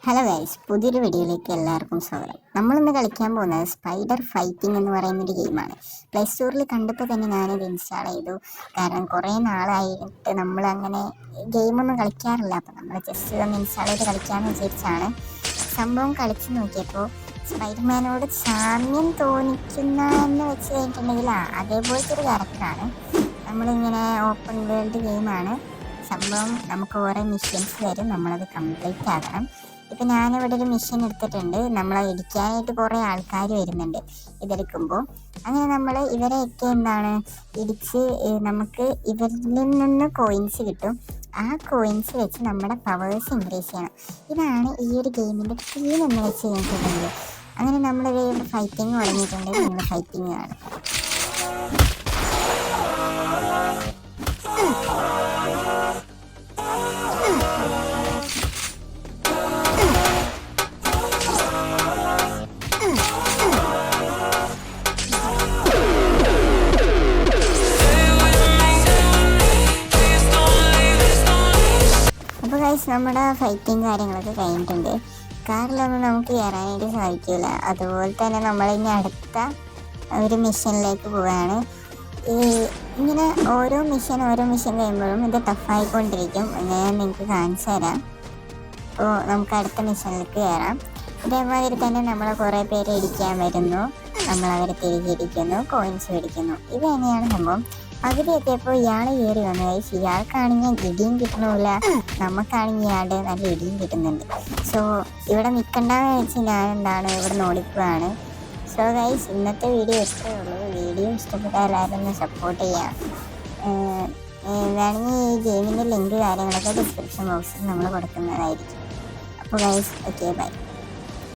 Hello guys, പുതിയൊരു വീഡിയോയിലേക്ക് എല്ലാവർക്കും സ്വാഗതം. നമ്മളിന്ന് കളിക്കാൻ പോകുന്നത് സ്പൈഡർ ഫൈറ്റിംഗ് എന്ന് പറയുന്നൊരു ഗെയിമാണ്. പ്ലേ സ്റ്റോറിൽ കണ്ടപ്പോൾ തന്നെ ഞാനിത് ഇൻസ്റ്റാൾ ചെയ്തു. കാരണം കുറേ നാളായിട്ട് നമ്മളങ്ങനെ ഗെയിമൊന്നും കളിക്കാറില്ല. അപ്പോൾ നമ്മൾ ജസ്റ്റ് ഒന്ന് ഇൻസ്റ്റാൾ ചെയ്ത് കളിക്കാമെന്ന് വിചാരിച്ചാണ്. സംഭവം കളിച്ച് നോക്കിയപ്പോൾ സ്പൈഡർമാനോട് സാമ്യം തോന്നിക്കുന്ന എന്ന് വെച്ച് കഴിഞ്ഞിട്ടുണ്ടെങ്കിൽ അതേപോലത്തെ ഒരു ക്യാരക്ടറാണ്. നമ്മളിങ്ങനെ ഓപ്പൺ വേൾഡ് ഗെയിമാണ്. സംഭവം നമുക്ക് ഓരോ മിഷൻസ് തരും, നമ്മളത് കംപ്ലീറ്റ് ആക്കണം. ഇപ്പം ഞാനിവിടെ ഒരു മിഷൻ എടുത്തിട്ടുണ്ട്. നമ്മളെ ഇടിക്കാനായിട്ട് കുറേ ആൾക്കാർ വരുന്നുണ്ട് ഇതെടുക്കുമ്പോൾ. അങ്ങനെ നമ്മൾ ഇവരെയൊക്കെ ഇടിച്ച് നമുക്ക് ഇവരിൽ നിന്ന് കോയിൻസ് കിട്ടും. ആ കോയിൻസ് വെച്ച് നമ്മുടെ പവേഴ്സ് ഇൻക്രീസ് ചെയ്യണം. ഇതാണ് ഈ ഒരു ഗെയിമിൻ്റെ തീം എന്ന് വെച്ച് കഴിഞ്ഞിട്ടുണ്ടെങ്കിൽ. അങ്ങനെ നമ്മളിവിടെ ഫൈറ്റിങ് തുടങ്ങിയിട്ടുണ്ട്. നമ്മൾ ഫൈറ്റിങ് കാണും. നമ്മുടെ ഫൈറ്റിങ് കാര്യങ്ങളൊക്കെ കഴിഞ്ഞിട്ടുണ്ട്. കാറിലൊന്നും നമുക്ക് കയറാനായിട്ട് സാധിക്കില്ല. അതുപോലെ തന്നെ നമ്മളിനി അടുത്ത ഒരു മിഷനിലേക്ക് പോവുകയാണ്. ഇങ്ങനെ ഓരോ മിഷൻ കഴിയുമ്പോഴും ഇത് ടഫായിക്കൊണ്ടിരിക്കും. ഞാൻ നിങ്ങൾക്ക് കാണിച്ചു തരാം. അപ്പോൾ നമുക്ക് അടുത്ത മിഷനിലേക്ക് കയറാം. ഇതേമാതിരി തന്നെ നമ്മളെ കുറേ പേര് ഇടിക്കാൻ വരുന്നു. നമ്മളവരെ തിരികെ ഇടിക്കുന്നു, കോയിൻസ് മേടിക്കുന്നു. ഇത് തന്നെയാണ് സംഭവം. പകുതി എത്തിയപ്പോൾ ഇയാൾ കയറി വന്നു. ഗൈസ്, ഇയാൾക്കാണെങ്കിൽ ഇടിയും കിട്ടണമില്ല, നമുക്കാണെങ്കിൽ ഇയാളുടെ നല്ല ഇടിയും കിട്ടുന്നുണ്ട്. സോ ഇവിടെ നിൽക്കണ്ടെന്ന് വെച്ച് ഞാൻ ഇവിടെ ഓടിക്കുകയാണ്. സോ ഗൈസ്, ഇന്നത്തെ വീഡിയോ ഇത്രയേ ഉള്ളൂ. വീഡിയോ ഇഷ്ടപ്പെട്ടാൽ എല്ലാവരും ഒന്ന് സപ്പോർട്ട് ചെയ്യാം. വേണമെങ്കിൽ ഈ ഗെയിമിൻ്റെ ലിങ്ക് കാര്യങ്ങളൊക്കെ ഡിസ്ക്രിപ്ഷൻ ബോക്സിൽ നമ്മൾ കൊടുക്കുന്നതായിരിക്കും. അപ്പോൾ ഗൈസ്, ഓക്കെ, ബൈ.